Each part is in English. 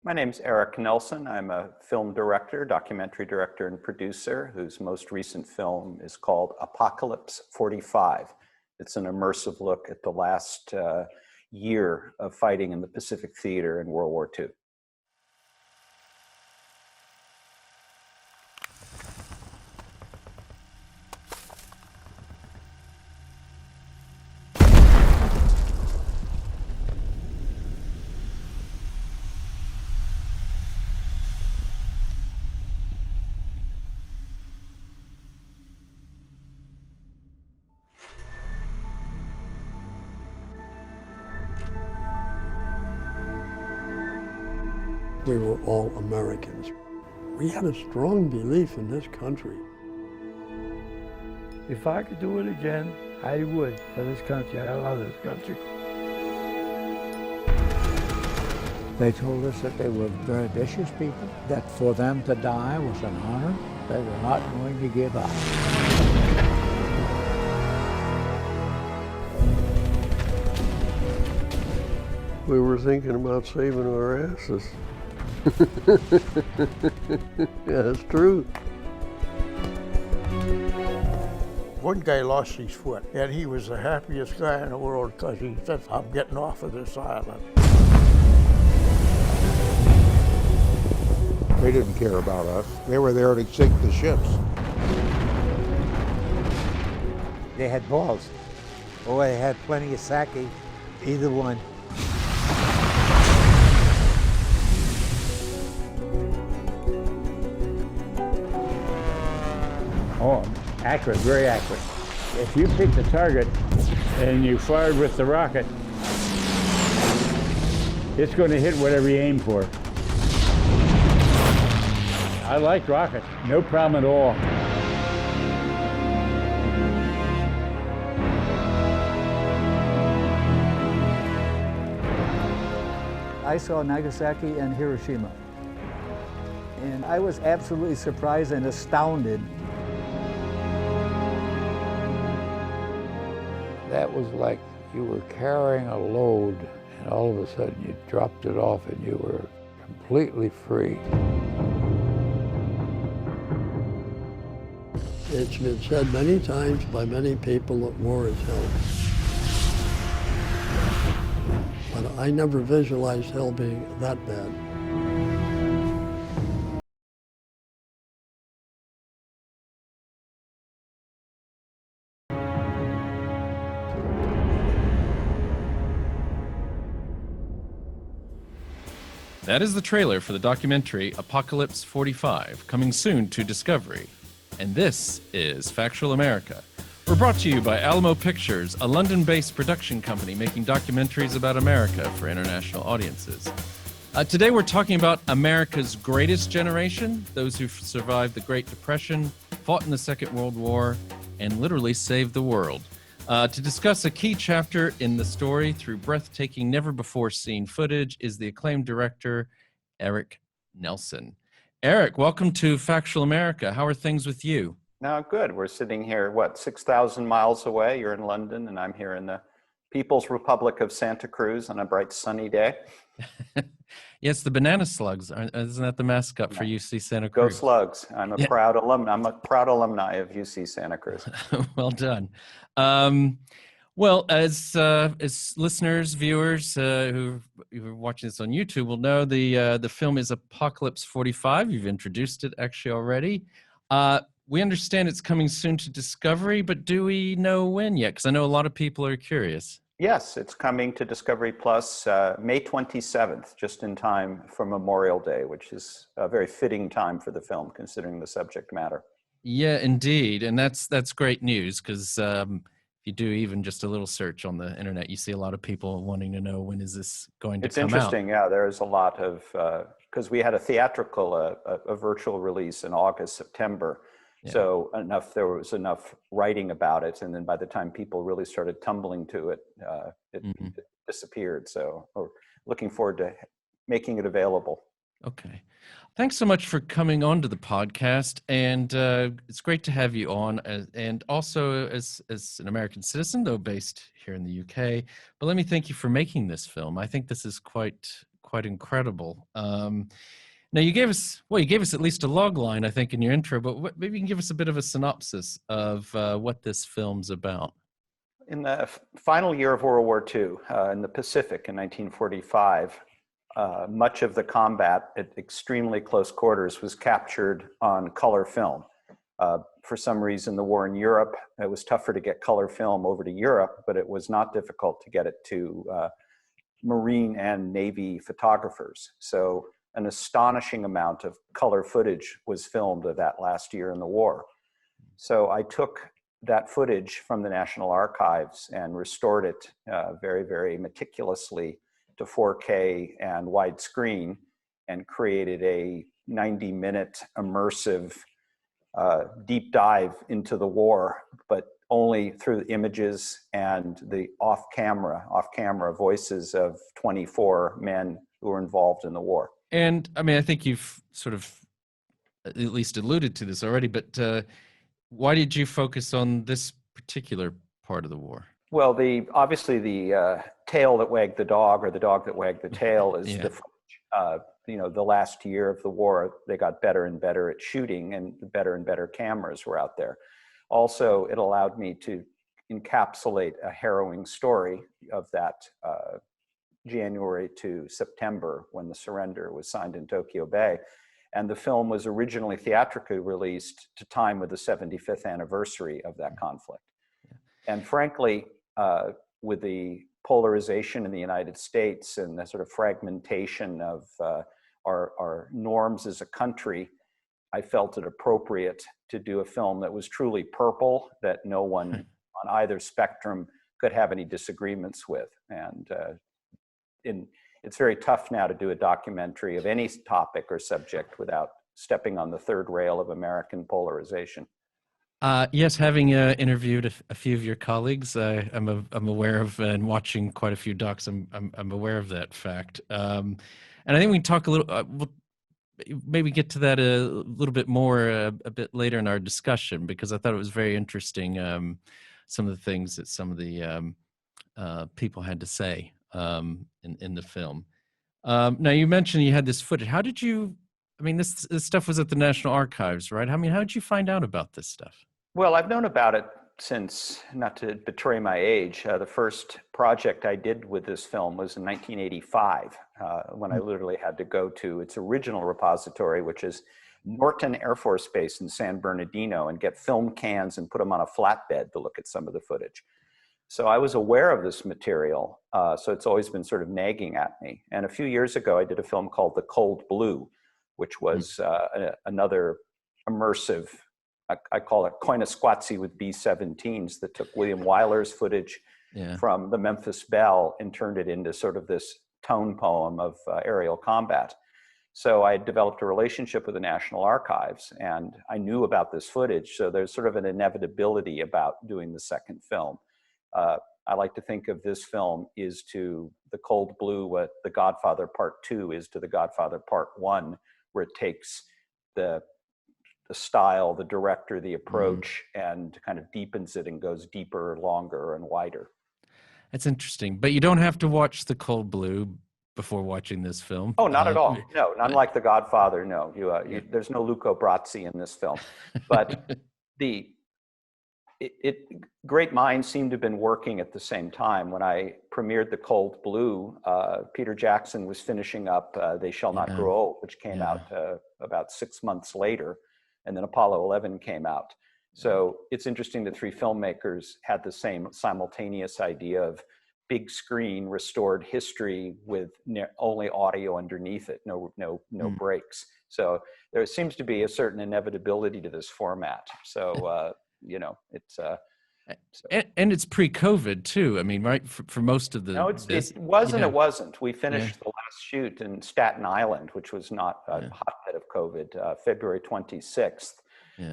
My name's Erik Nelson. I'm a film director, documentary director, and producer whose most recent film is called Apocalypse 45. It's an immersive look at the last year of fighting in the Pacific Theater in World War II. We were all Americans. We had a strong belief in this country. If I could do it again, I would for this country. I love this country. They told us that they were very vicious people, that for them to die was an honor. They were not going to give up. We were thinking about saving our asses. Yeah, it's true. One guy lost his foot, and he was the happiest guy in the world because he said, I'm getting off of this island. They didn't care about us. They were there to sink the ships. They had balls. Oh, they had plenty of sake, either one. Oh, accurate, very accurate. If you pick the target and you fired with the rocket, it's going to hit whatever you aim for. I like rockets, no problem at all. I saw Nagasaki and Hiroshima, and I was absolutely surprised and astounded. That was like you were carrying a load, and all of a sudden you dropped it off and you were completely free. It's been said many times by many people that war is hell. But I never visualized hell being that bad. That is the trailer for the documentary Apocalypse 45, coming soon to Discovery. And this is Factual America. We're brought to you by Alamo Pictures, a London-based production company making documentaries about America for international audiences. Today we're talking about America's greatest generation, those who survived the Great Depression, fought in the Second World War, and literally saved the world. To discuss a key chapter in the story through breathtaking, never-before-seen footage is the acclaimed director, Erik Nelson. Erik, welcome to Factual America. How are things with you? Now, good. We're sitting here, 6,000 miles away. You're in London, and I'm here in the People's Republic of Santa Cruz on a bright, sunny day. Yes, the banana slugs. Isn't that the mascot for UC Santa Cruz? Go Slugs. I'm a proud alumni of UC Santa Cruz. Well done. Well, as listeners, viewers who are watching this on YouTube will know, the film is Apocalypse 45. You've introduced it actually already. We understand it's coming soon to Discovery, but do we know when yet? Because I know a lot of people are curious. Yes, it's coming to Discovery Plus May 27th, just in time for Memorial Day, which is a very fitting time for the film, considering the subject matter. Yeah, indeed. And that's great news, because if you do even just a little search on the internet, you see a lot of people wanting to know when is this going to come out. It's interesting, yeah. There's a lot of, because we had a theatrical, a virtual release in August, September. Yeah. So there was enough writing about it, and then by the time people really started tumbling to it, it disappeared. So we're looking forward to making it available. Okay. Thanks so much for coming on to the podcast, and it's great to have you on, and also as an American citizen, though based here in the UK. But let me thank you for making this film. I think this is quite quite incredible. Now you gave us at least a log line, I think, in your intro, but maybe you can give us a bit of a synopsis of what this film's about. In the final year of World War II, in the Pacific in 1945, much of the combat at extremely close quarters was captured on color film. For some reason, the war in Europe, it was tougher to get color film over to Europe, but it was not difficult to get it to Marine and Navy photographers. So an astonishing amount of color footage was filmed of that last year in the war. So I took that footage from the National Archives and restored it very, very meticulously to 4K and widescreen, and created a 90-minute immersive deep dive into the war, but only through images and the off-camera voices of 24 men who were involved in the war. And I mean, I think you've sort of at least alluded to this already, but why did you focus on this particular part of the war? Well, obviously the tail that wagged the dog, or the dog that wagged the tail, is the footage. The last year of the war, they got better and better at shooting, and better and better cameras were out there. Also, it allowed me to encapsulate a harrowing story of that January to September, when the surrender was signed in Tokyo Bay. And the film was originally theatrically released to time with the 75th anniversary of that conflict. And frankly, with the polarization in the United States and the sort of fragmentation of our norms as a country, I felt it appropriate to do a film that was truly purple, that no one on either spectrum could have any disagreements with. And it's very tough now to do a documentary of any topic or subject without stepping on the third rail of American polarization. Yes, having interviewed a few of your colleagues, I'm aware of, and watching quite a few docs, I'm aware of that fact. And I think we can talk a little, we'll maybe get to that a little bit more a bit later in our discussion, because I thought it was very interesting, some of the things that some of the people had to say in the film. Now, you mentioned you had this footage. How did you, I mean, this stuff was at the National Archives, right? I mean, how did you find out about this stuff? Well, I've known about it since, not to betray my age, the first project I did with this film was in 1985, when I literally had to go to its original repository, which is Norton Air Force Base in San Bernardino, and get film cans and put them on a flatbed to look at some of the footage. So I was aware of this material, so it's always been sort of nagging at me. And a few years ago, I did a film called The Cold Blue, which was another immersive, I call it coincide with B-17s, that took William Wyler's footage from the Memphis Belle and turned it into sort of this tone poem of aerial combat. So I developed a relationship with the National Archives, and I knew about this footage, so there's sort of an inevitability about doing the second film. I like to think of this film is to The Cold Blue what The Godfather Part 2 is to The Godfather Part 1, where it takes the style, the director, the approach, and kind of deepens it and goes deeper, longer, and wider. That's interesting. But you don't have to watch The Cold Blue before watching this film. Oh, not at all. No, not like The Godfather. No, there's no Luca Brasi in this film. But great minds seem to have been working at the same time. When I premiered The Cold Blue, Peter Jackson was finishing up They Shall Not Grow Old, which came out about 6 months later. And then Apollo 11 came out. So it's interesting that three filmmakers had the same simultaneous idea of big screen restored history with only audio underneath it, no breaks. So there seems to be a certain inevitability to this format. So, it's... And it's pre-COVID too. I mean, right, for most of the... No, it wasn't. We finished the last shoot in Staten Island, which was not a hotbed of COVID, February 26th.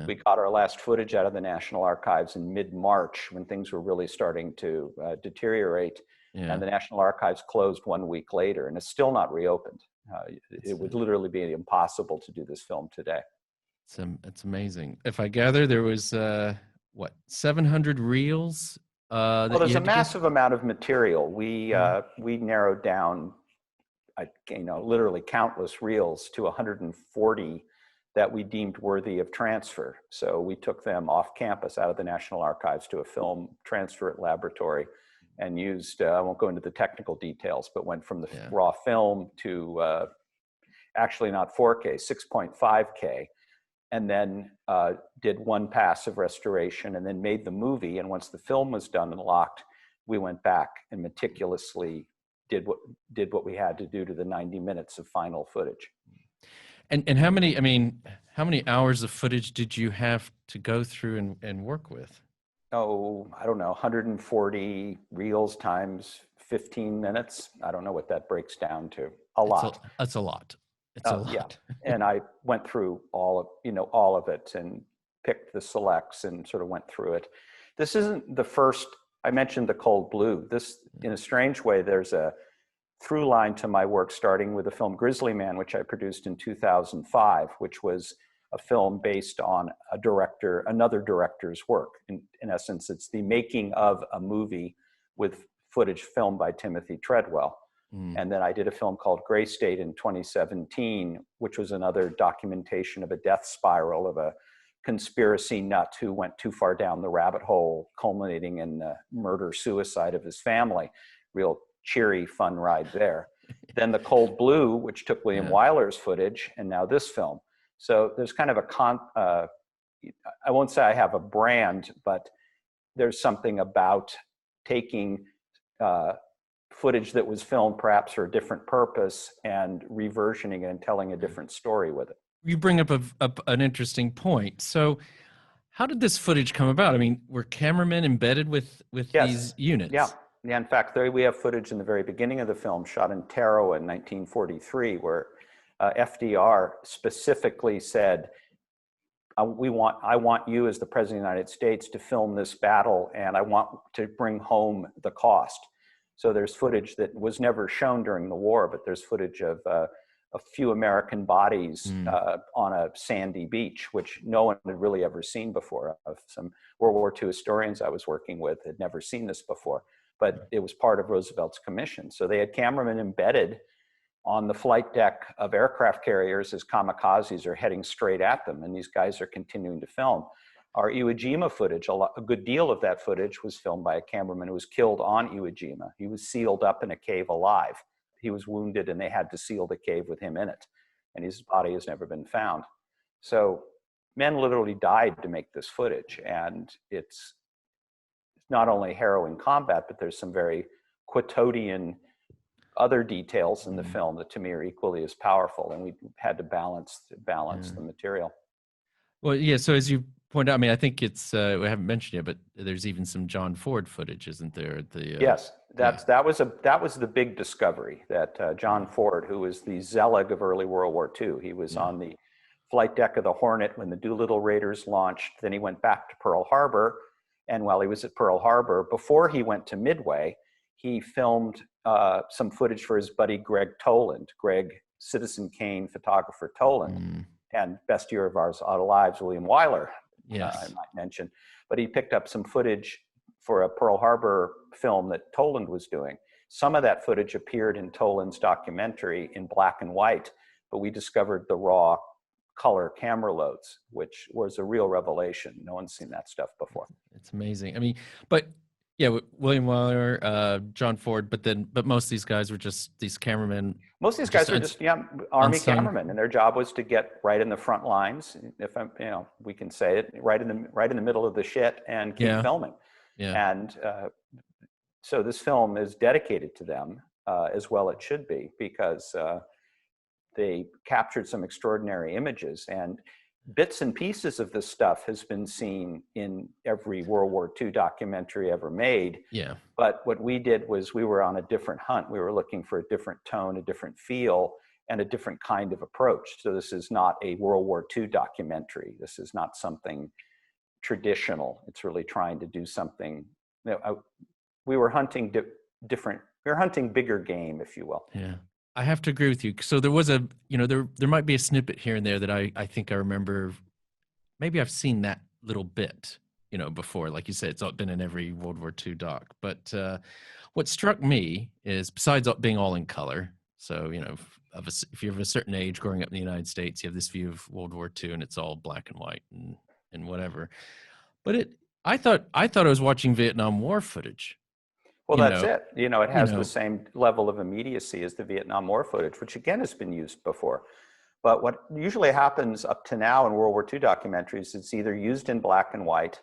We got our last footage out of the National Archives in mid-March, when things were really starting to deteriorate. And the National Archives closed 1 week later, and it's still not reopened. It would literally be impossible to do this film today. It's amazing. If I gather, there was... 700 reels? Well, there's a massive amount of material. We narrowed down literally countless reels to 140 that we deemed worthy of transfer. So we took them off campus out of the National Archives to a film transfer laboratory and used, I won't go into the technical details, but went from the raw film to actually not 4K, 6.5K, and then did one pass of restoration and then made the movie. And once the film was done and locked, we went back and meticulously did what we had to do to the 90 minutes of final footage. And how many hours of footage did you have to go through and work with? Oh, I don't know, 140 reels times 15 minutes. I don't know what that breaks down to. A lot. That's a lot. It's a lot. Yeah. And I went through all of it and picked the selects and sort of went through it. This isn't the first. I mentioned the cold blue. This, in a strange way, there's a through line to my work, starting with the film Grizzly Man, which I produced in 2005, which was a film based on another director's work. In essence, it's the making of a movie with footage filmed by Timothy Treadwell. And then I did a film called Gray State in 2017, which was another documentation of a death spiral of a conspiracy nut who went too far down the rabbit hole, culminating in the murder-suicide of his family. Real cheery, fun ride there. Then the Cold Blue, which took William Wyler's footage, and now this film. So there's kind of I won't say I have a brand, but there's something about taking footage that was filmed perhaps for a different purpose and reversioning it and telling a different story with it. You bring up an interesting point. So how did this footage come about? I mean, were cameramen embedded with these units? Yeah. In fact, we have footage in the very beginning of the film shot in Tarawa in 1943, where FDR specifically said, I want you as the President of the United States to film this battle, and I want to bring home the cost. So there's footage that was never shown during the war, but there's footage of a few American bodies on a sandy beach, which no one had really ever seen before. Some World War II historians I was working with had never seen this before, but it was part of Roosevelt's commission. So they had cameramen embedded on the flight deck of aircraft carriers as kamikazes are heading straight at them, and these guys are continuing to film. Our Iwo Jima footage, a good deal of that footage was filmed by a cameraman who was killed on Iwo Jima. He was sealed up in a cave alive. He was wounded and they had to seal the cave with him in it. And his body has never been found. So men literally died to make this footage. And it's not only harrowing combat, but there's some very quotidian other details in the film that to me are equally as powerful. And we had to balance the material. Well, yeah. So as you point out, I mean, I think it's we haven't mentioned it, but there's even some John Ford footage, isn't there? Yes, that was the big discovery that John Ford, who was the Zelig of early World War II, he was on the flight deck of the Hornet when the Doolittle Raiders launched. Then he went back to Pearl Harbor, and while he was at Pearl Harbor, before he went to Midway, he filmed some footage for his buddy Greg Toland, Citizen Kane photographer Toland. And best year of our lives, William Wyler, I might mention. But he picked up some footage for a Pearl Harbor film that Toland was doing. Some of that footage appeared in Toland's documentary in black and white, but we discovered the raw color camera loads, which was a real revelation. No one's seen that stuff before. It's amazing. I mean, but yeah, William Wyler, John Ford, but most of these guys were just these cameramen. Most of these guys are just Army cameramen, and their job was to get right in the front lines. If I'm, we can say it, right in the middle of the shit and keep filming. Yeah. And so this film is dedicated to them, as well it should be, because they captured some extraordinary images, and bits and pieces of this stuff has been seen in every World War II documentary ever made. Yeah. But what we did was we were on a different hunt. We were looking for a different tone, a different feel, and a different kind of approach. So this is not a World War II documentary. This is not something traditional. It's really trying to do something. We were hunting different. We were hunting bigger game, if you will. Yeah. I have to agree with you. So there was there might be a snippet here and there that I think I remember. Maybe I've seen that little bit, before. Like you said, it's been in every World War II doc. But what struck me is, besides being all in color, So, if you're of a certain age growing up in the United States, you have this view of World War II and it's all black and white and whatever. But I thought I was watching Vietnam War footage. Well, you that's know, it. It you has the know, same level of immediacy as the Vietnam War footage, which again has been used before. But what usually happens up to now in World War II documentaries, it's either used in black and white,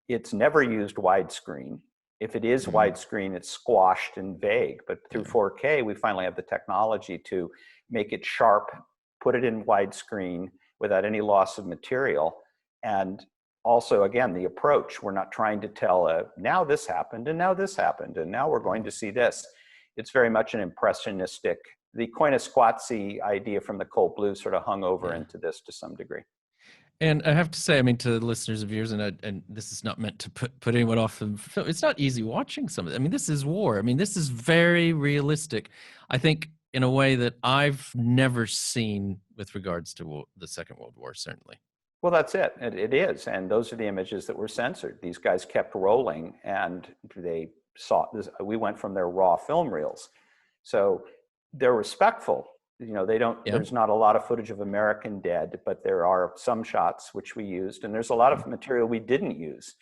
it's never used widescreen. If it is widescreen, it's squashed and vague. But through 4K, we finally have the technology to make it sharp, put it in widescreen without any loss of material. And also, again, the approach, we're not trying to tell now this happened and now this happened and now we're going to see this. It's very much an impressionistic, the Koyaanisqatsi idea from the Cold Blue sort of hung over into this to some degree. And I have to say, I mean, to the listeners of yours, and this is not meant to put anyone off the film. It's not easy watching some of it. I mean, this is war. I mean, this is very realistic. I think in a way that I've never seen with regards to the Second World War, certainly. Well, that's it. It is. And those are the images that were censored. These guys kept rolling and they saw this. We went from their raw film reels. So they're respectful. They don't, there's not a lot of footage of American dead, but there are some shots which we used. And there's a lot of material we didn't use.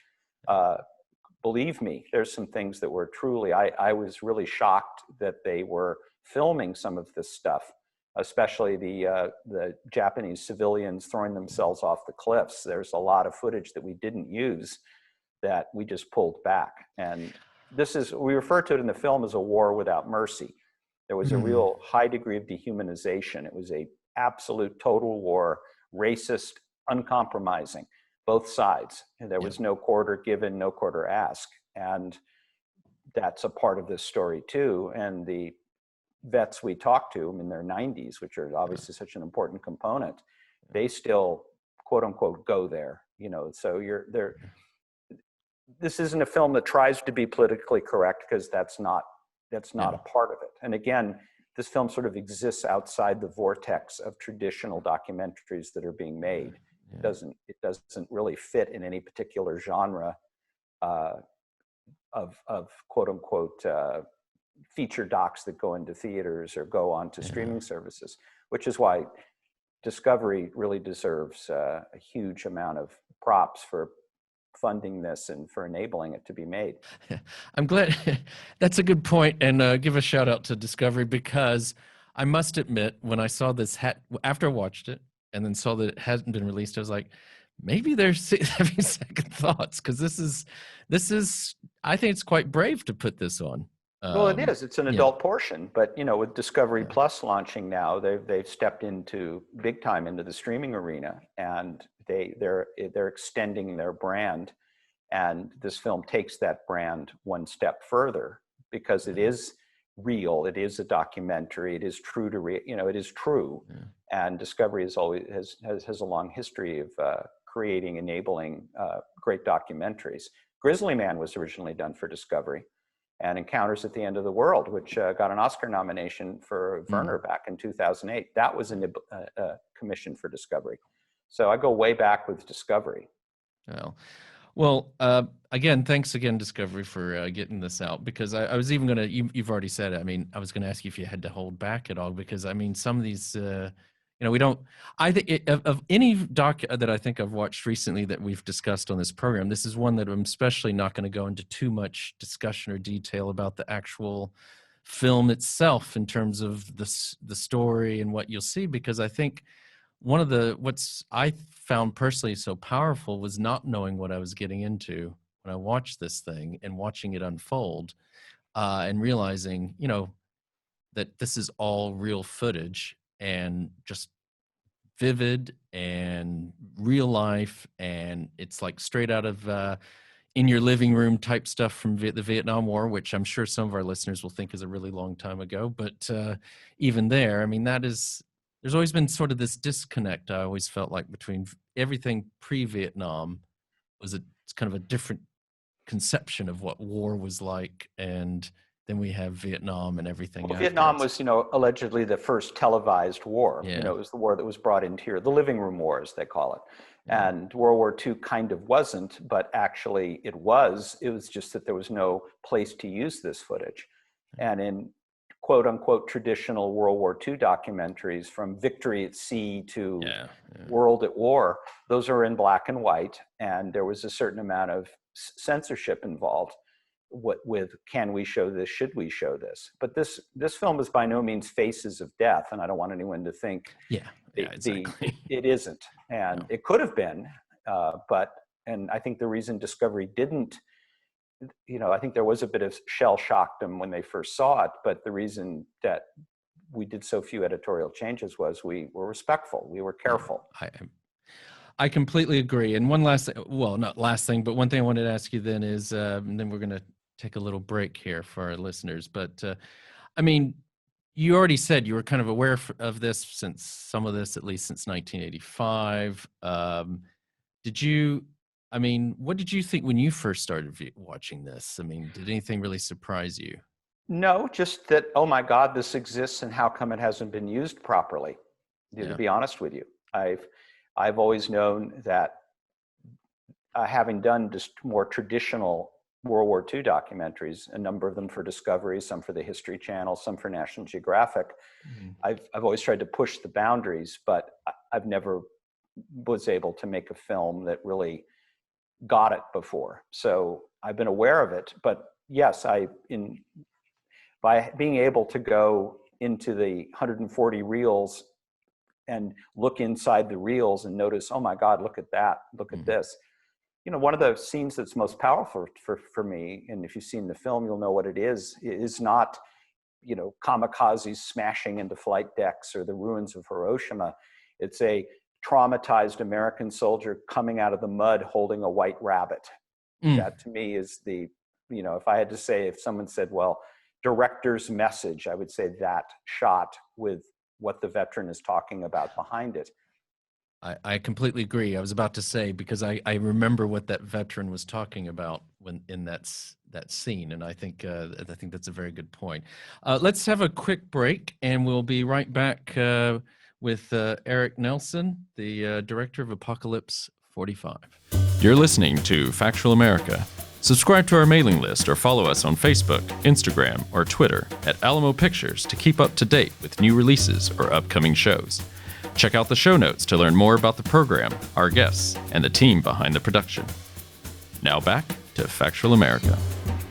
Believe me, there's some things that were truly, I was really shocked that they were filming some of this stuff, especially the Japanese civilians throwing themselves off the cliffs. There's a lot of footage that we didn't use that we just pulled back. And we refer to it in the film as a war without mercy. There was a real high degree of dehumanization. It was a absolute total war, racist, uncompromising, both sides. And there was no quarter given, no quarter asked. And that's a part of this story too. And the vets we talked to in their 90s, which are obviously such an important component, they still, quote unquote, go there. So this isn't a film that tries to be politically correct, because that's not a part of it. And again, this film sort of exists outside the vortex of traditional documentaries that are being made. It doesn't really fit in any particular genre of quote unquote feature docs that go into theaters or go on to streaming services, which is why Discovery really deserves a huge amount of props for funding this and for enabling it to be made. I'm glad. That's a good point. And give a shout out to Discovery, because I must admit, when I saw this, after I watched it and then saw that it hadn't been released, I was like, maybe they're having second thoughts, because this is, I think it's quite brave to put this on. Well, it is. It's an adult portion, but with Discovery Plus launching now, they've stepped into big time into the streaming arena, and they're extending their brand, and this film takes that brand one step further, because it is real, it is a documentary, it is true to it is true, and Discovery has a long history of creating, enabling great documentaries. Grizzly Man was originally done for Discovery, and Encounters at the End of the World, which got an Oscar nomination for Werner back in 2008. That was a commission for Discovery. So I go way back with Discovery. Well, again, thanks again, Discovery, for getting this out, because I was even going to, you've already said it. I mean, I was going to ask you if you had to hold back at all, because I mean, some of these, we don't, I think of any doc that I think I've watched recently that we've discussed on this program, this is one that I'm especially not going to go into too much discussion or detail about the actual film itself in terms of the story and what you'll see, because I think one of what's I found personally so powerful was not knowing what I was getting into when I watched this thing and watching it unfold, and realizing, that this is all real footage and just vivid and real life, and it's like straight out of in your living room type stuff from the Vietnam War, which I'm sure some of our listeners will think is a really long time ago. But even there, I mean, there's always been sort of this disconnect, I always felt like, between everything pre-Vietnam it's kind of a different conception of what war was like, and then we have Vietnam and everything. Well, Vietnam was, allegedly the first televised war. It was the war that was brought into here, the living room war, as they call it. And World War II kind of wasn't, but actually it was. It was just that there was no place to use this footage. And in quote unquote traditional World War II documentaries, from Victory at Sea to World at War, those are in black and white. And there was a certain amount of censorship involved with can we show this, should we show this? But this film is by no means Faces of Death, and I don't want anyone to think exactly. it isn't. And it could have been, and I think the reason Discovery didn't, I think there was a bit of shell shocked them when they first saw it, but the reason that we did so few editorial changes was we were respectful, we were careful. I completely agree. And one last thing, well, not last thing, but one thing I wanted to ask you then is, and then we're going to take a little break here for our listeners. But I mean, you already said you were kind of aware of this since some of this, at least since 1985. What did you think when you first started watching this? I mean, did anything really surprise you? No, just that, oh my God, this exists and how come it hasn't been used properly? To be honest with you, I've always known that having done just more traditional World War II documentaries, a number of them for Discovery, some for the History Channel, some for National Geographic. I've always tried to push the boundaries, but I've never was able to make a film that really got it before. So I've been aware of it, but yes, by being able to go into the 140 reels and look inside the reels and notice, oh my God, look at that, look at this. One of the scenes that's most powerful for me, and if you've seen the film, you'll know what it is not, kamikazes smashing into flight decks or the ruins of Hiroshima. It's a traumatized American soldier coming out of the mud holding a white rabbit. That to me is if I had to say, if someone said, well, director's message, I would say that shot with what the veteran is talking about behind it. I completely agree. I was about to say, because I remember what that veteran was talking about when in that scene, and I think that's a very good point. Let's have a quick break, and we'll be right back with Erik Nelson, the director of Apocalypse 45. You're listening to Factual America. Subscribe to our mailing list or follow us on Facebook, Instagram, or Twitter at Alamo Pictures to keep up to date with new releases or upcoming shows. Check out the show notes to learn more about the program, our guests, and the team behind the production. Now back to Factual America.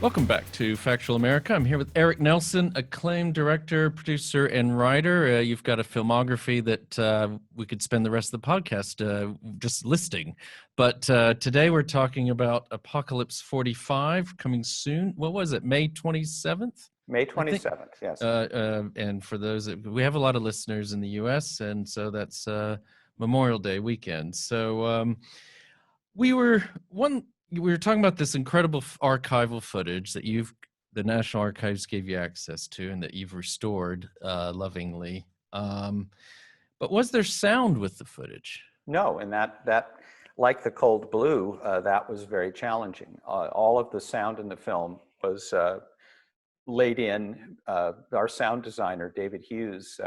Welcome back to Factual America. I'm here with Erik Nelson, acclaimed director, producer, and writer. You've got a filmography that we could spend the rest of the podcast just listing. But today we're talking about Apocalypse 45 coming soon. What was it, May 27th? May 27th, yes. And for those, we have a lot of listeners in the U.S., and so that's Memorial Day weekend. So we were talking about this incredible archival footage that the National Archives gave you access to and that you've restored lovingly. But was there sound with the footage? No, and that like The Cold Blue, that was very challenging. All of the sound in the film was laid in. Our sound designer, David Hughes,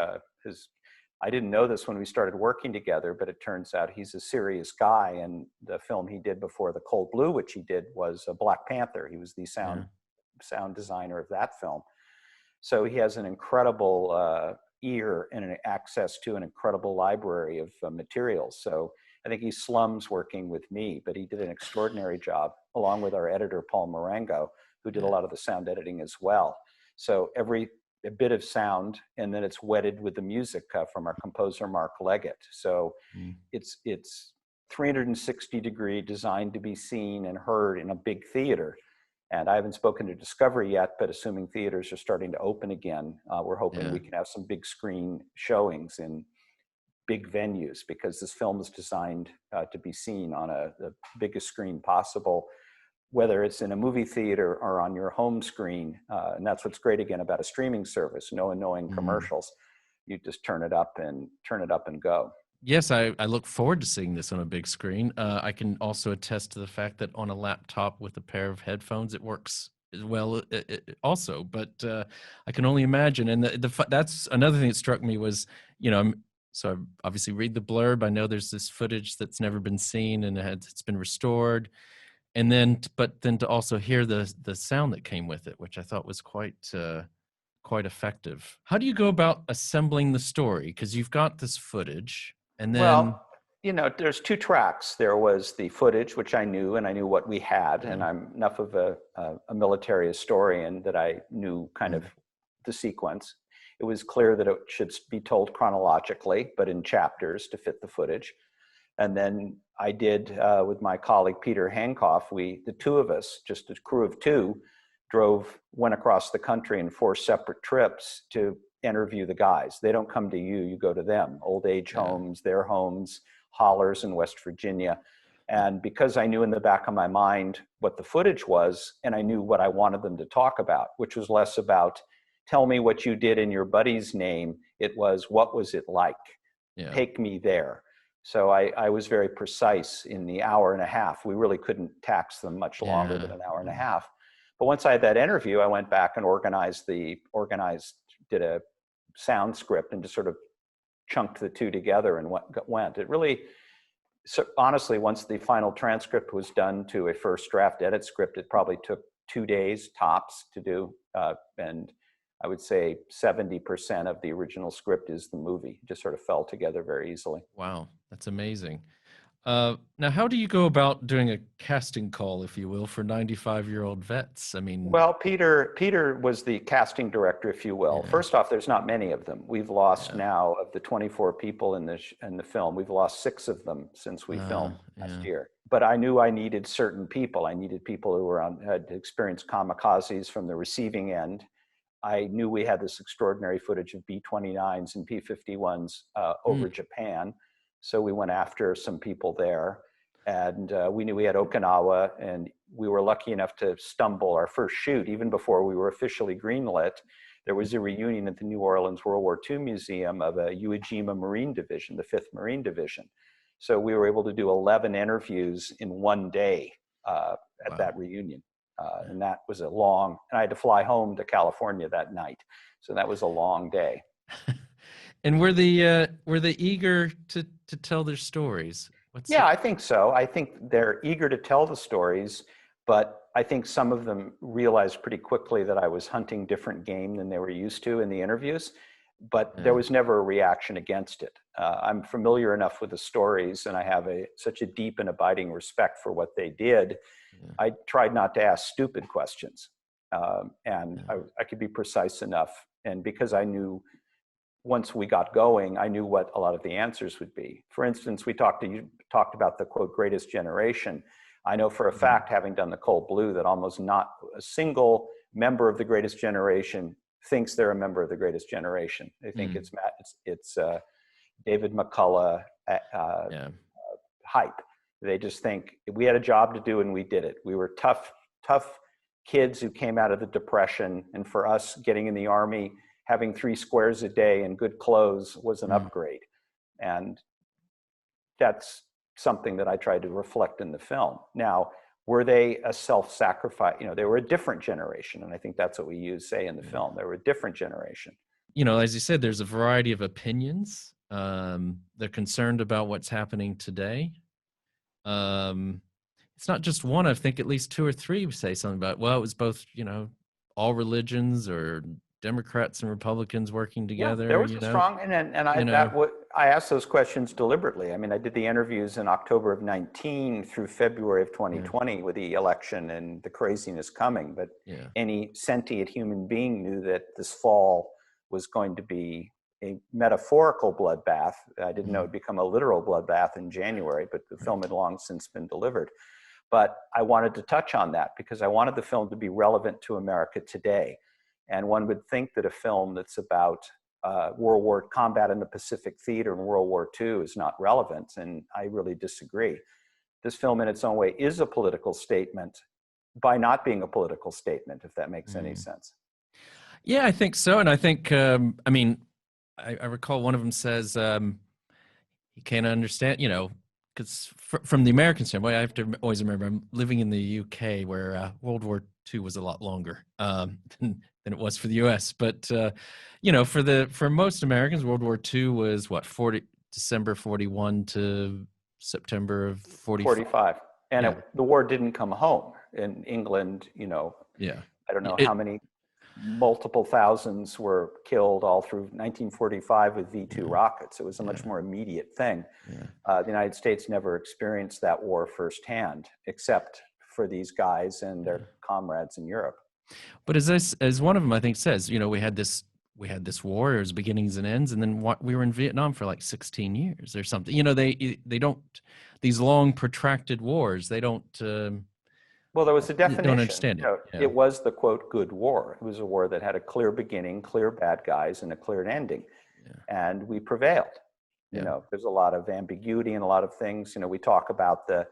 I didn't know this when we started working together, but it turns out he's a serious guy. And the film he did before The Cold Blue, which he did, was Black Panther. He was the sound designer of that film. So he has an incredible ear and an access to an incredible library of materials. So I think he slums working with me, but he did an extraordinary job, along with our editor, Paul Marengo, who did a lot of the sound editing as well. So a bit of sound, and then it's wedded with the music from our composer, Mark Leggett. So it's 360-degree, designed to be seen and heard in a big theater. And I haven't spoken to Discovery yet, but assuming theaters are starting to open again, we're hoping we can have some big screen showings in big venues, because this film is designed to be seen on the biggest screen possible, whether it's in a movie theater or on your home screen. And that's what's great again about a streaming service, no annoying commercials. You just turn it up and go. Yes, I look forward to seeing this on a big screen. I can also attest to the fact that on a laptop with a pair of headphones, it works as well also, but I can only imagine. And that's another thing that struck me was, so I obviously read the blurb. I know there's this footage that's never been seen and it's been restored. And then, but then to also hear the sound that came with it, which I thought was quite quite effective. How do you go about assembling the story? Because you've got this footage, and then Well, there's two tracks. There was the footage, which I knew, and I knew what we had, and I'm enough of a military historian that I knew kind of the sequence. It was clear that it should be told chronologically, but in chapters to fit the footage. And then I did, with my colleague Peter Hancock, the two of us, just a crew of two, went across the country in 4 separate trips to interview the guys. They don't come to you, you go to them. Old age homes, their homes, hollers in West Virginia. And because I knew in the back of my mind what the footage was, and I knew what I wanted them to talk about, which was less about, tell me what you did in your buddy's name. It was, what was it like? Yeah. Take me there. So I was very precise in the hour and a half. We really couldn't tax them much longer than an hour and a half. But once I had that interview, I went back and did a sound script and just sort of chunked the two together and went. It really, so honestly, once the final transcript was done to a first draft edit script, it probably took 2 days tops to do. And I would say 70% of the original script is the movie. It just sort of fell together very easily. Wow, that's amazing. Now, how do you go about doing a casting call, if you will, for 95-year-old vets? I mean, well, Peter was the casting director, if you will. Yeah. First off, there's not many of them. We've lost now, of the 24 people in the film, we've lost 6 of them since we filmed last year. But I knew I needed certain people. I needed people who had experienced kamikazes from the receiving end. I knew we had this extraordinary footage of B-29s and P-51s over Japan. So we went after some people there, and we knew we had Okinawa, and we were lucky enough to stumble our first shoot, even before we were officially greenlit. There was a reunion at the New Orleans World War II Museum of a Iwo Jima Marine Division, the 5th Marine Division. So we were able to do 11 interviews in one day at that reunion. And that was a long, and I had to fly home to California that night. So that was a long day. And were they eager to tell their stories? I think so. I think they're eager to tell the stories, but I think some of them realized pretty quickly that I was hunting different game than they were used to in the interviews, but there was never a reaction against it. I'm familiar enough with the stories, and I have such a deep and abiding respect for what they did. I tried not to ask stupid questions, and I could be precise enough. And because I knew once we got going, I knew what a lot of the answers would be. For instance, you talked about the quote, greatest generation. I know for a fact, having done the Cold Blue, that almost not a single member of the greatest generation thinks they're a member of the greatest generation. They think it's David McCullough hype. They just think we had a job to do and we did it. We were tough kids who came out of the Depression, and for us, getting in the Army, having 3 squares a day and good clothes was an upgrade. And that's something that I tried to reflect in the film. Now, were they a self-sacrifice? They were a different generation. And I think that's what we say in the film. They were a different generation. As you said, there's a variety of opinions. They're concerned about what's happening today. It's not just one. I think at least 2 or 3 say something about, well, it was both, all religions or Democrats and Republicans working together. There was a strong, I asked those questions deliberately. I mean, I did the interviews in October of 19 through February of 2020 with the election and the craziness coming. But any sentient human being knew that this fall was going to be a metaphorical bloodbath. I didn't know it'd become a literal bloodbath in January, but the film had long since been delivered. But I wanted to touch on that because I wanted the film to be relevant to America today. And one would think that a film that's about World War combat in the Pacific Theater in World War II is not relevant, and I really disagree. This film in its own way is a political statement by not being a political statement, if that makes any sense. Yeah, I think so. And I think, I recall one of them says he can't understand, because from the American standpoint, I have to always remember I'm living in the UK where World War II was a lot longer than it was for the US. But, for most Americans, World War II was December 41 to September of 45. And the war didn't come home in England, I don't know how many multiple thousands were killed all through 1945 with V-2 rockets. It was a much more immediate thing. The United States never experienced that war firsthand, except for these guys and their comrades in Europe. But as one of them I think says, we had this war, there's beginnings and ends, and then we were in Vietnam for like 16 years or something. They don't, these long protracted wars, they don't. Well, there was a definition. Don't understand it. It was the quote good war. It was a war that had a clear beginning, clear bad guys, and a clear ending, and we prevailed. There's a lot of ambiguity and a lot of things. We talk about the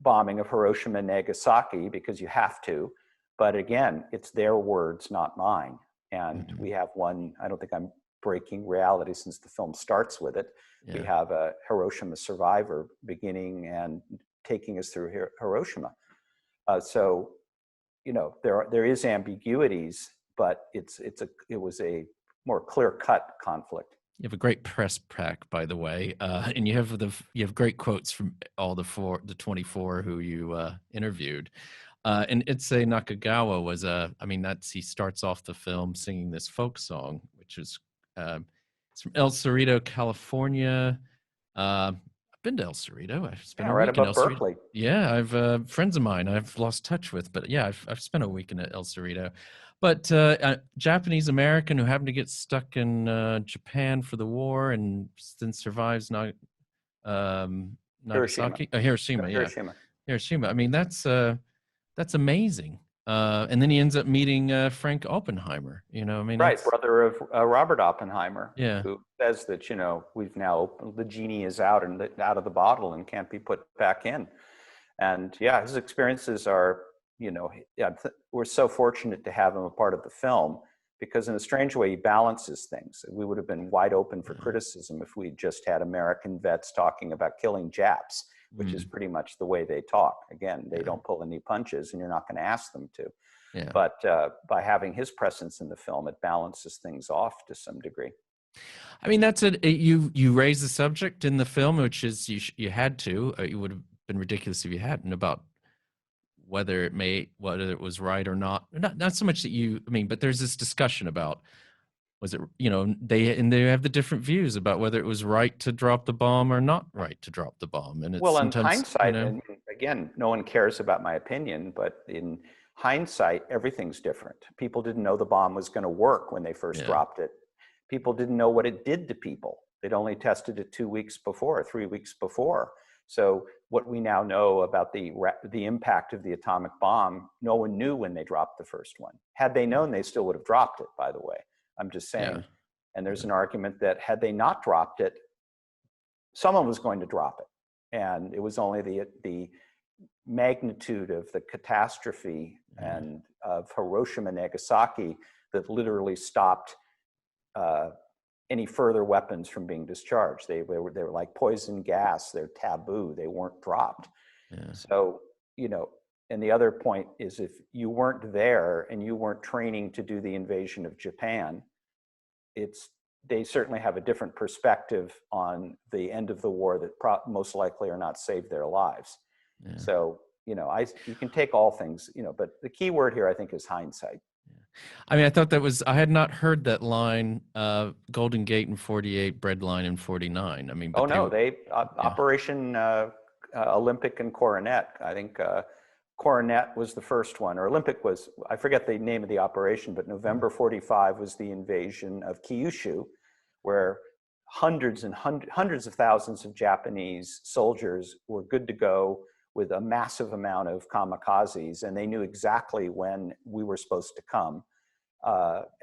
bombing of Hiroshima and Nagasaki because you have to, but again, it's their words, not mine. And we have one. I don't think I'm breaking reality since the film starts with it. We have a Hiroshima survivor beginning and taking us through Hiroshima. So, there is ambiguities, but it was a more clear-cut conflict. You have a great press pack, by the way, and you have great quotes from all the 24 who you interviewed. And Issei Nakagawa was he starts off the film singing this folk song, which is it's from El Cerrito, California. I've been to El Cerrito. I've spent a right week in El above Cerrito. Berkeley. Yeah, I've friends of mine I've lost touch with, but yeah, I've spent a week in El Cerrito. But a Japanese American who happened to get stuck in Japan for the war and then survives Nagasaki, Hiroshima. Hiroshima. I mean, that's amazing. And then he ends up meeting Frank Oppenheimer. Right, brother of Robert Oppenheimer. Yeah. Who says that we've now the genie is out of the bottle and can't be put back in. And his experiences are. We're so fortunate to have him a part of the film because in a strange way, he balances things. We would have been wide open for criticism if we just had American vets talking about killing Japs, which is pretty much the way they talk. Again, they don't pull any punches and you're not going to ask them to. Yeah. But by having his presence in the film, it balances things off to some degree. I mean, that's it. You raise the subject in the film, which is you had to. It would have been ridiculous if you hadn't, about whether it was right or not. Not so much that but there's this discussion about, was it, they have the different views about whether it was right to drop the bomb or not right to drop the bomb. And it's in hindsight, and again, no one cares about my opinion, but in hindsight, everything's different. People didn't know the bomb was going to work when they first dropped it. People didn't know what it did to people. They'd only tested it 2 weeks before, 3 weeks before. So what we now know about the impact of the atomic bomb, no one knew when they dropped the first one. Had they known, they still would have dropped it, by the way. I'm just saying. Yeah. And there's an argument that had they not dropped it, someone was going to drop it. And it was only the magnitude of the catastrophe and of Hiroshima and Nagasaki that literally stopped any further weapons from being discharged. They were like poison gas. They're taboo. They weren't dropped. Yeah. So, and the other point is, if you weren't there and you weren't training to do the invasion of Japan, they certainly have a different perspective on the end of the war that most likely are not saved their lives. Yeah. So, you can take all things, but the key word here, I think, is hindsight. I mean, I thought I had not heard that line, Golden Gate in 48, Bread Line in 49. I mean, Operation Olympic and Coronet. I think Coronet was the first one, or Olympic was, I forget the name of the operation, but November 45 was the invasion of Kyushu, where hundreds of thousands of Japanese soldiers were good to go with a massive amount of kamikazes, and they knew exactly when we were supposed to come.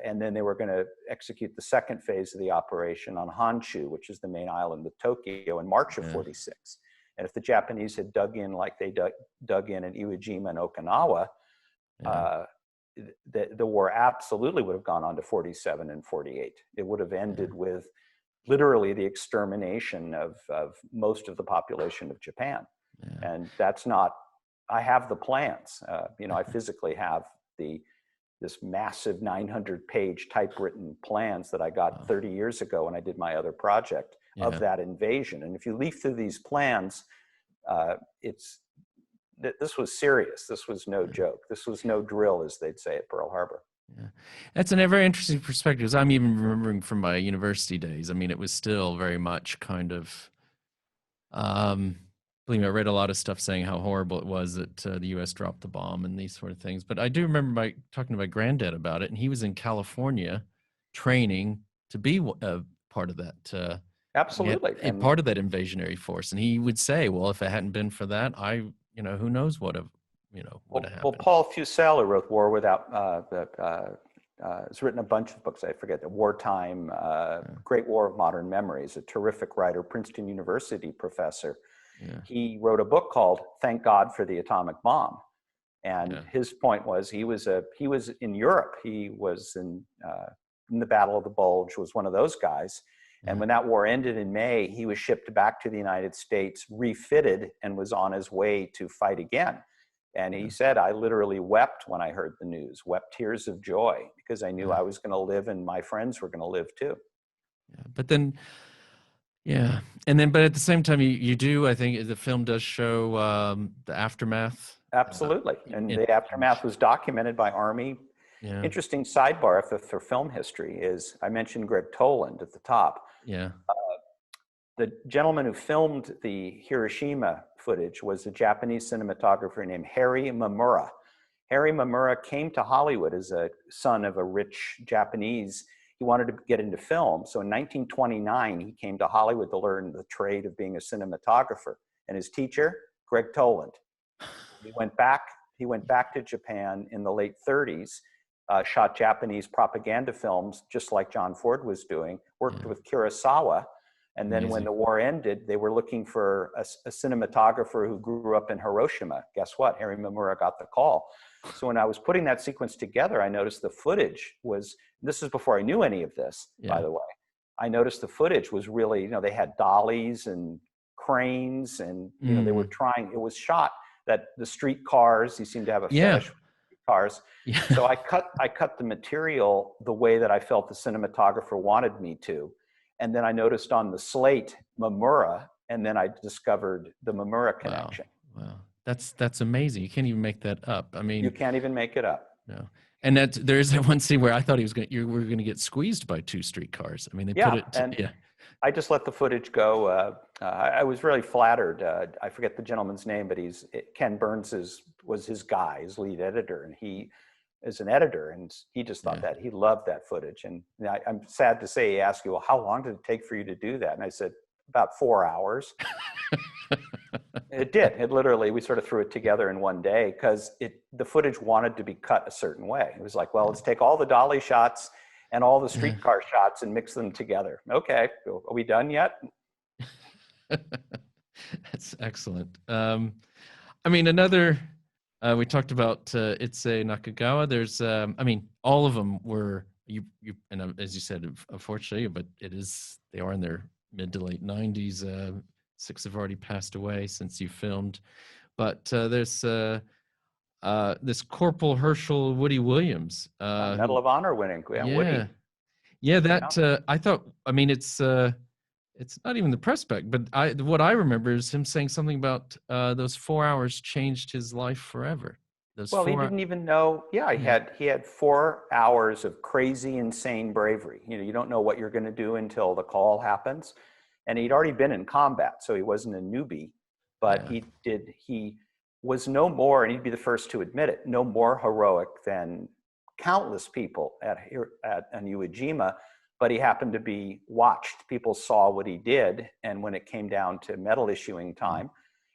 And then they were going to execute the second phase of the operation on Honshu, which is the main island of Tokyo, in March of 46. And if the Japanese had dug in like they dug in Iwo Jima and Okinawa, the war absolutely would have gone on to 47 and 48. It would have ended with literally the extermination of most of the population of Japan. Yeah. And that's not, I have the plans. I physically have this massive 900-page typewritten plans that I got 30 years ago when I did my other project of that invasion. And if you leaf through these plans, this was serious. This was no joke. This was no drill, as they'd say at Pearl Harbor. Yeah, that's a very interesting perspective. 'Cause I'm even remembering from my university days. I mean, it was still very much kind of. Believe me, I read a lot of stuff saying how horrible it was that the U.S. dropped the bomb and these sort of things. But I do remember talking to my granddad about it, and he was in California training to be part of that. Absolutely. And part of that invasionary force. And he would say, well, if it hadn't been for that, who knows what have, would have happened. Well, Paul Fussell, who wrote War Without, has written a bunch of books. I forget, the Wartime, Great War of Modern Memories, a terrific writer, Princeton University professor. Yeah. He wrote a book called Thank God for the Atomic Bomb. And his point was he was in Europe. He was in the Battle of the Bulge, was one of those guys. And when that war ended in May, he was shipped back to the United States, refitted, and was on his way to fight again. And he said, I literally wept when I heard the news, wept tears of joy, because I knew I was going to live and my friends were going to live too. Yeah, but then, but at the same time, you do, I think the film does show the aftermath. Absolutely. And the aftermath was documented by Army. Yeah. Interesting sidebar for film history is I mentioned Greg Toland at the top. Yeah. The gentleman who filmed the Hiroshima footage was a Japanese cinematographer named Harry Mamura. Harry Mamura came to Hollywood as a son of a rich Japanese. He wanted to get into film. So in 1929, he came to Hollywood to learn the trade of being a cinematographer. And his teacher, Greg Toland. He went back to Japan in the late 30s, shot Japanese propaganda films, just like John Ford was doing, worked with Kurosawa. And then when the war ended, they were looking for a cinematographer who grew up in Hiroshima. Guess what? Harry Mamura got the call. So when I was putting that sequence together, I noticed the footage was, this is before I knew any of this, by the way. I noticed the footage was really, they had dollies and cranes and, they were trying, it was shot that the street cars, he seemed to have a fetish with cars. Yeah. So I cut the material the way that I felt the cinematographer wanted me to. And then I noticed on the slate, Mamura, and then I discovered the Mamura connection. Wow. That's amazing. You can't even make that up. I mean, you can't even make it up. No. And there's that one scene where I thought you were going to get squeezed by two streetcars. I mean, they put it. I just let the footage go. I was really flattered. I forget the gentleman's name, but Ken Burns was his guy, his lead editor, and he is an editor, and he just thought that he loved that footage. And I'm sad to say, he asked you, well, how long did it take for you to do that? And I said, about 4 hours. It did. It literally, we sort of threw it together in one day because the footage wanted to be cut a certain way. It was like, well, let's take all the dolly shots and all the streetcar shots and mix them together. Okay, are we done yet? That's excellent. I mean, another, we talked about Issei Nakagawa. There's, all of them were, and as you said, unfortunately, but they are in their mid to late 90s. 6 have already passed away since you filmed. But there's this Corporal Herschel Woody Williams. Medal of Honor winning. Woody. Yeah, that, I thought, I mean, it's not even the press spec, but what I remember is him saying something about those 4 hours changed his life forever. He didn't even know. Yeah, he had 4 hours of crazy, insane bravery. You don't know what you're going to do until the call happens. And he'd already been in combat, so he wasn't a newbie, but he was no more, and he'd be the first to admit it, no more heroic than countless people at Iwo Jima, but he happened to be watched. People saw what he did, and when it came down to medal issuing time,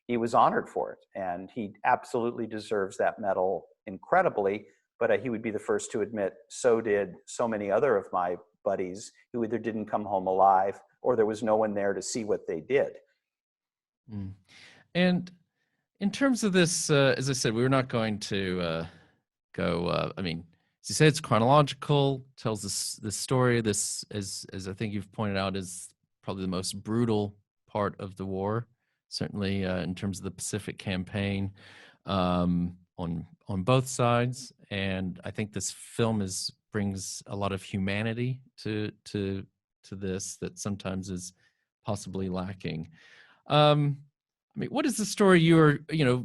he was honored for it, and he absolutely deserves that medal incredibly, but he would be the first to admit so did so many other of my buddies who either didn't come home alive or there was no one there to see what they did. And in terms of this, as I said, we were not going to go, as you said, it's chronological, tells this story. This, as I think you've pointed out, is probably the most brutal part of the war, certainly in terms of the Pacific campaign on both sides. And I think this film brings a lot of humanity to this that sometimes is possibly lacking. What is the story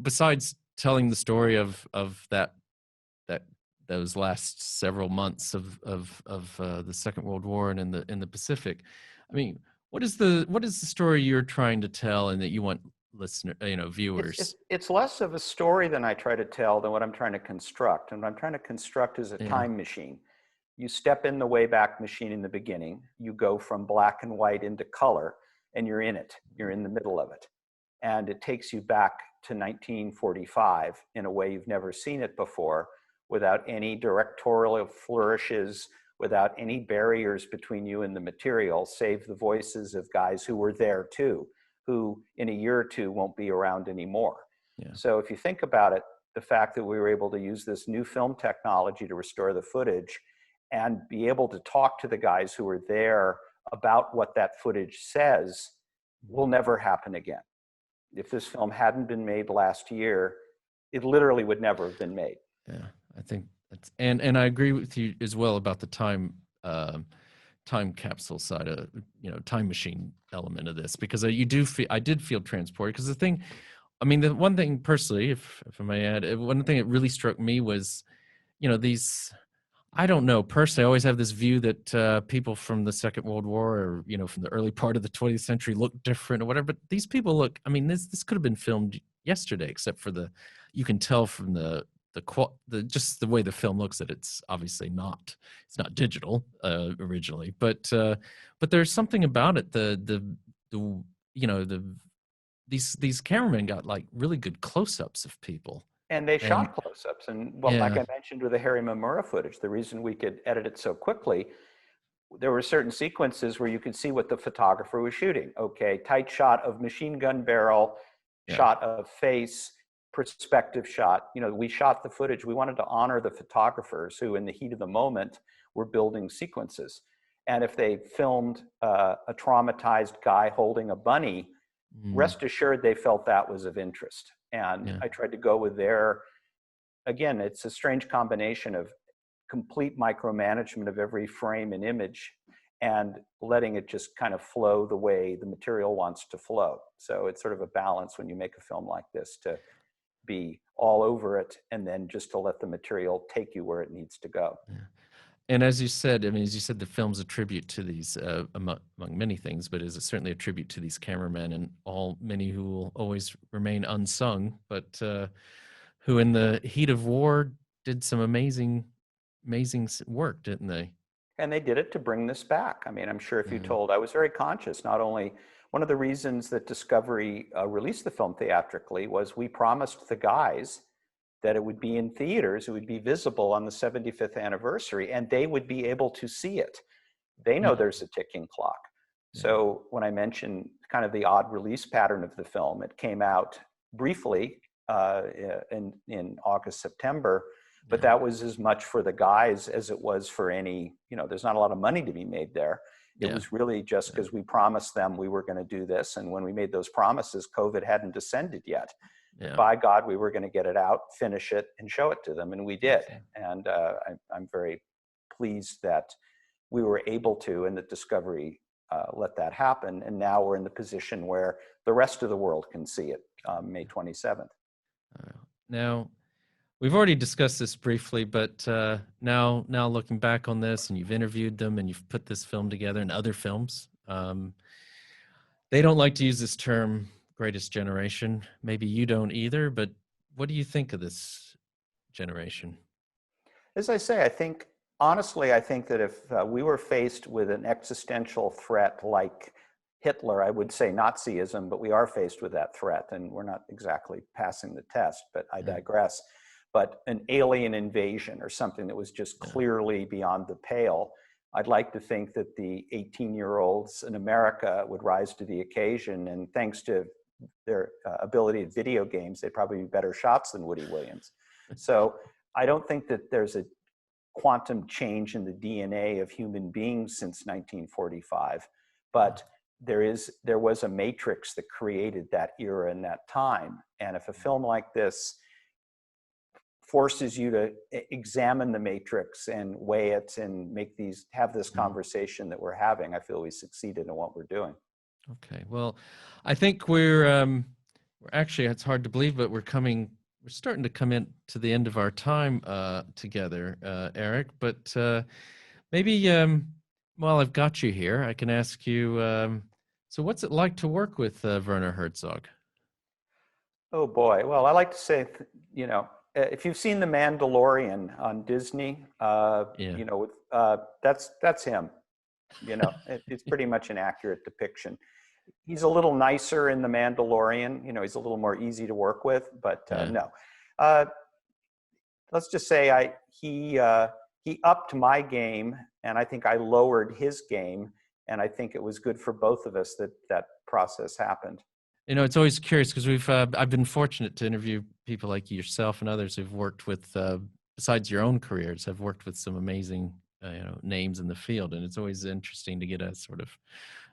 besides telling the story of those last several months of the Second World War and in the Pacific. I mean, what is the story you're trying to tell, and that you want viewers? It's less of a story than I try to tell than what I'm trying to construct. And what I'm trying to construct is a time machine. You step in the Wayback Machine in the beginning, you go from black and white into color, and you're in it. You're in the middle of it. And it takes you back to 1945 in a way you've never seen it before, without any directorial flourishes, without any barriers between you and the material, save the voices of guys who were there too, who in a year or two won't be around anymore. Yeah. So if you think about it, the fact that we were able to use this new film technology to restore the footage and be able to talk to the guys who were there about what that footage says will never happen again. If this film hadn't been made last year, it literally would never have been made. Yeah, I think that's, and I agree with you as well about the time capsule side of, time machine element of this, because I did feel transported. Because the one thing personally, if I may add, one thing that really struck me was, these, I don't know, personally, I always have this view that people from the Second World War, or, from the early part of the 20th century look different or whatever, but these people look, this could have been filmed yesterday, except for you can tell from just the way the film looks that it's obviously not digital originally, but there's something about it. These cameramen got like really good close-ups of people. And they shot close-ups. And like I mentioned with the Harry Mamura footage, the reason we could edit it so quickly, there were certain sequences where you could see what the photographer was shooting. Okay, tight shot of machine gun barrel, shot of face, perspective shot. We shot the footage. We wanted to honor the photographers who, in the heat of the moment, were building sequences. And if they filmed a traumatized guy holding a bunny, rest assured they felt that was of interest. And I tried to go with again, it's a strange combination of complete micromanagement of every frame and image and letting it just kind of flow the way the material wants to flow. So it's sort of a balance when you make a film like this, to be all over it and then just to let the material take you where it needs to go. Yeah. And as you said, the film's a tribute to these, among many things, but is certainly a tribute to these cameramen, and many who will always remain unsung, but who in the heat of war did some amazing work, didn't they? And they did it to bring this back. I'm sure if you told, I was very conscious, not only, one of the reasons that Discovery released the film theatrically was we promised the guys that it would be in theaters, it would be visible on the 75th anniversary, and they would be able to see it. They know there's a ticking clock. So when I mentioned kind of the odd release pattern of the film, it came out briefly in August, September, but that was as much for the guys as it was for any, there's not a lot of money to be made there. It was really just because we promised them we were going to do this. And when we made those promises, COVID hadn't descended yet. Yeah. By God, we were going to get it out, finish it, and show it to them. And we did. And I'm very pleased that we were able to, and that Discovery let that happen. And now we're in the position where the rest of the world can see it, May 27th. Now, we've already discussed this briefly, but now looking back on this, and you've interviewed them, and you've put this film together and other films, they don't like to use this term, greatest generation. Maybe you don't either, but what do you think of this generation? As I say, honestly, I think that if we were faced with an existential threat like Hitler, I would say Nazism, but we are faced with that threat, and we're not exactly passing the test, but I digress. But an alien invasion or something that was just clearly beyond the pale, I'd like to think that the 18-year-olds in America would rise to the occasion, and thanks to their ability at video games, they'd probably be better shots than Woody Williams. So I don't think that there's a quantum change in the DNA of human beings since 1945, but there was a matrix that created that era and that time. And if a film like this forces you to examine the matrix and weigh it and have this conversation that we're having, I feel we succeeded in what we're doing. Okay, well, I think we're actually, it's hard to believe, but we're coming we're starting to come in to the end of our time together, Erik. But maybe while I've got you here, I can ask you. So, what's it like to work with Werner Herzog? Oh boy. Well, I like to say, if you've seen The Mandalorian on Disney, Yeah. that's him. It's pretty much an accurate depiction. He's a little nicer in The Mandalorian. He's a little more easy to work with, but Yeah. no. Let's just say he upped my game, and I think I lowered his game, and I think it was good for both of us that process happened. It's always curious because I've been fortunate to interview people like yourself and others who've worked with, besides your own careers, have worked with some amazing, names in the field, and it's always interesting to get a sort of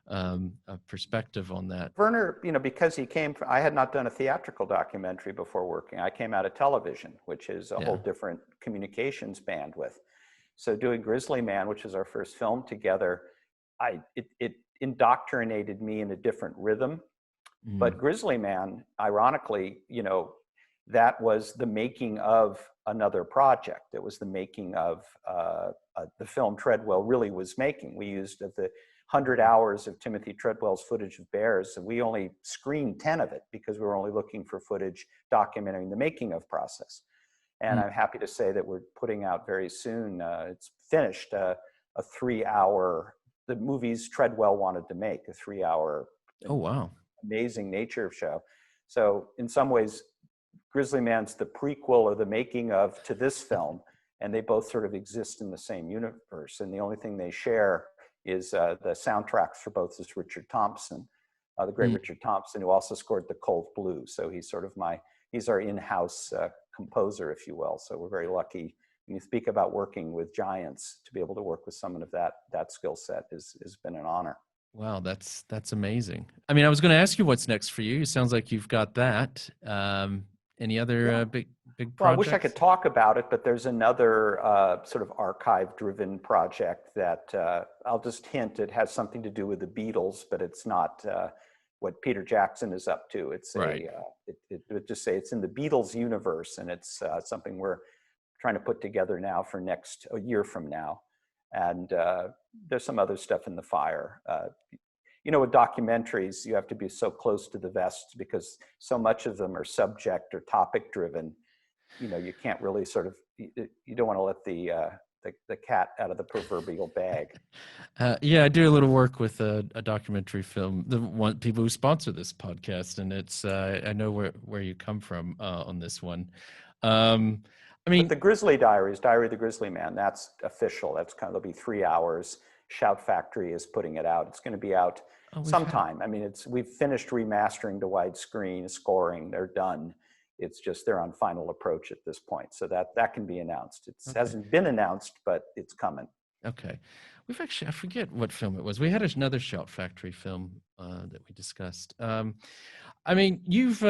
a perspective on that. Werner, because I had not done a theatrical documentary before working. I came out of television, which is a whole different communications bandwidth. So doing Grizzly Man, which is our first film together, it indoctrinated me in a different rhythm. But Grizzly Man, ironically, that was the making of another project. It was the making of the film Treadwell really was making. We used of the 100 hours of Timothy Treadwell's footage of bears, and we only screened 10 of it because we were only looking for footage documenting the making of process. And I'm happy to say that we're putting out very soon, it's finished, a 3-hour, the movies Treadwell wanted to make, a 3-hour Oh, wow. amazing nature show. So in some ways, Grizzly Man's the prequel or the making of to this film, and they both sort of exist in the same universe. And the only thing they share is the soundtracks for both is Richard Thompson, the great Richard Thompson, who also scored The Cold Blue. So he's sort of he's our in-house composer, if you will. So we're very lucky. When you speak about working with giants, to be able to work with someone of that skill set has been an honor. Wow, that's amazing. I mean, I was going to ask you what's next for you. It sounds like you've got that. Any other big projects? Well, I wish I could talk about it, but there's another sort of archive-driven project that I'll just hint. It has something to do with the Beatles, but it's not what Peter Jackson is up to. It's right. It would just say it's in the Beatles universe, and it's something we're trying to put together now for a year from now. And there's some other stuff in the fire. With documentaries, you have to be so close to the vest because so much of them are subject or topic driven. You can't really you don't want to let the cat out of the proverbial bag. Yeah, I do a little work with a documentary film. The people who sponsor this podcast, and it's I know where you come from on this one. I mean, but the Grizzly Diaries, Diary of the Grizzly Man, that's official. There'll be 3 hours. Shout Factory is putting it out. It's going to be out sometime. I mean, we've finished remastering to widescreen, scoring. They're done. It's just they're on final approach at this point. So that can be announced. It hasn't been announced, but it's coming. Okay. We've actually, I forget what film it was. We had another Shout Factory film that we discussed. I mean, you've,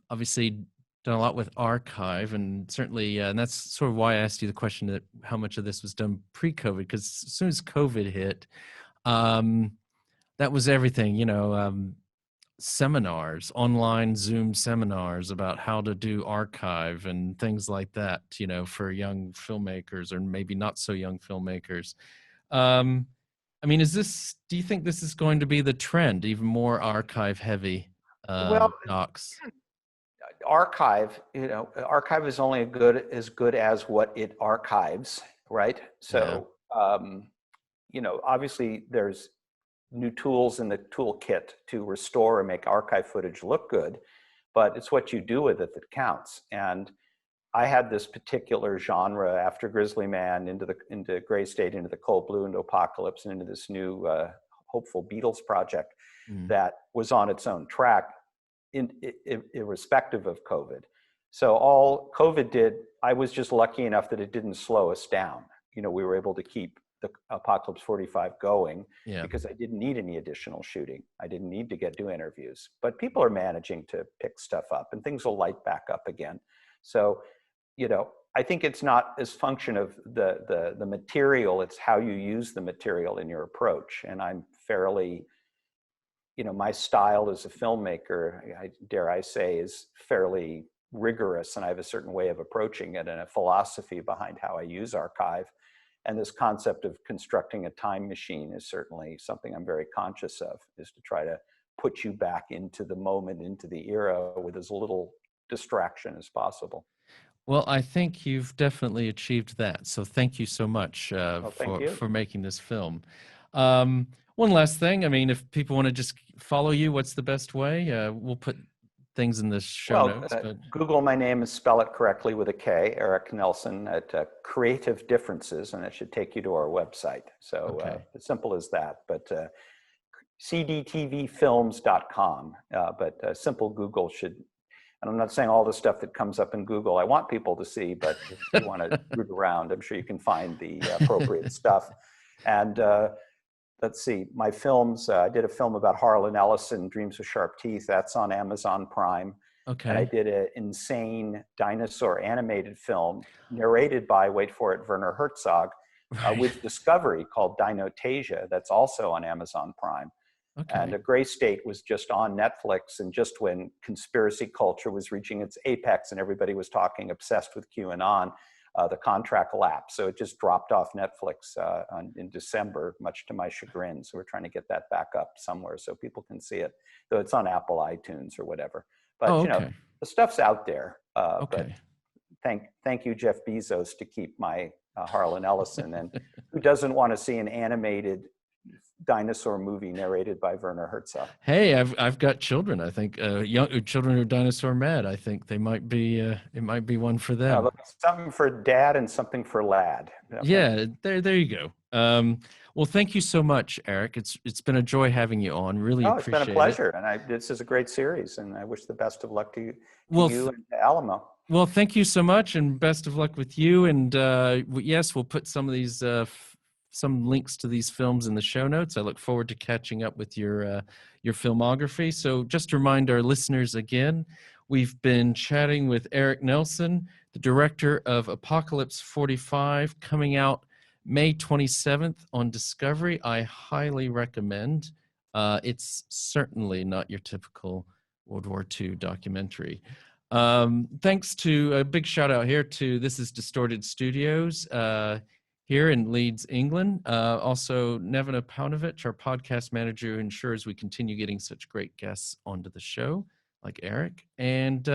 obviously done a lot with archive, and certainly, and that's sort of why I asked you the question that how much of this was done pre-COVID, because as soon as COVID hit, that was everything, seminars, online Zoom seminars about how to do archive and things like that, for young filmmakers or maybe not so young filmmakers. I mean, do you think this is going to be the trend, even more archive heavy docs? Archive is only as good as what it archives, right? So, obviously there's new tools in the toolkit to restore and make archive footage look good, but it's what you do with it that counts. And I had this particular genre after Grizzly Man into Gray State, into the Cold Blue, into Apocalypse, and into this new hopeful Beatles project that was on its own track, irrespective of COVID. So all COVID did, I was just lucky enough that it didn't slow us down. We were able to keep the Apocalypse 45 going because I didn't need any additional shooting. I didn't need to do interviews, but people are managing to pick stuff up and things will light back up again. So, I think it's not as function of the material, it's how you use the material in your approach. And I'm fairly my style as a filmmaker, dare I say, is fairly rigorous, and I have a certain way of approaching it and a philosophy behind how I use archive. And this concept of constructing a time machine is certainly something I'm very conscious of, is to try to put you back into the moment, into the era with as little distraction as possible. Well, I think you've definitely achieved that. So thank you so much Thank you. for making this film. One last thing. I mean, if people want to just follow you, what's the best way? We'll put things in the show notes. But Google my name and spell it correctly with a K, Erik Nelson, at Creative Differences, and it should take you to our website. So as simple as that. But cdtvfilms.com. But simple Google should, and I'm not saying all the stuff that comes up in Google I want people to see, but if you want to root around, I'm sure you can find the appropriate stuff. And let's see, my films, I did a film about Harlan Ellison, Dreams with Sharp Teeth. That's on Amazon Prime. okay. And I did an insane dinosaur animated film narrated by, wait for it, Werner Herzog, with Discovery, called Dinotasia. That's also on Amazon Prime. Okay. And A Gray State was just on Netflix, and just when conspiracy culture was reaching its apex and everybody was talking obsessed with QAnon, the contract lapsed. So it just dropped off Netflix in December, much to my chagrin. So we're trying to get that back up somewhere so people can see it, though it's on Apple iTunes or whatever. But the stuff's out there. But thank you, Jeff Bezos, to keep my Harlan Ellison. And who doesn't want to see an animated dinosaur movie narrated by Werner Herzog? Hey, I've got children. I think young children who are dinosaur mad. I think they might be. It might be one for them. Something for dad and something for lad. Yeah, there you go. Well, thank you so much, Erik. It's been a joy having you on. Really appreciate it. It's been a pleasure, and this is a great series, and I wish the best of luck to you, you and Alamo. Well, thank you so much, and best of luck with you. And yes, we'll put some of these some links to these films in the show notes. I look forward to catching up with your filmography. So just to remind our listeners again, we've been chatting with Erik Nelson, the director of Apocalypse 45, coming out May 27th on Discovery. I highly recommend. It's certainly not your typical World War II documentary. Thanks to a big shout out here to This is Distorted Studios here in Leeds, England. Also, Nevena Paunovic, our podcast manager, who ensures we continue getting such great guests onto the show, like Erik. And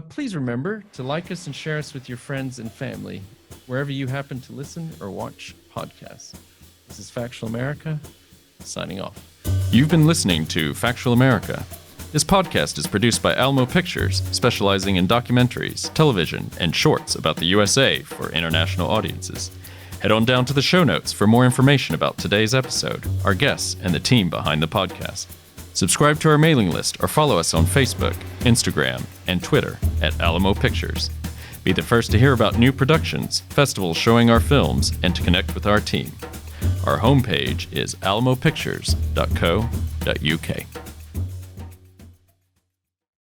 please remember to like us and share us with your friends and family, wherever you happen to listen or watch podcasts. This is Factual America, signing off. You've been listening to Factual America. This podcast is produced by Alamo Pictures, specializing in documentaries, television, and shorts about the USA for international audiences. Head on down to the show notes for more information about today's episode, our guests, and the team behind the podcast. Subscribe to our mailing list or follow us on Facebook, Instagram, and Twitter at Alamo Pictures. Be the first to hear about new productions, festivals showing our films, and to connect with our team. Our homepage is alamopictures.co.uk.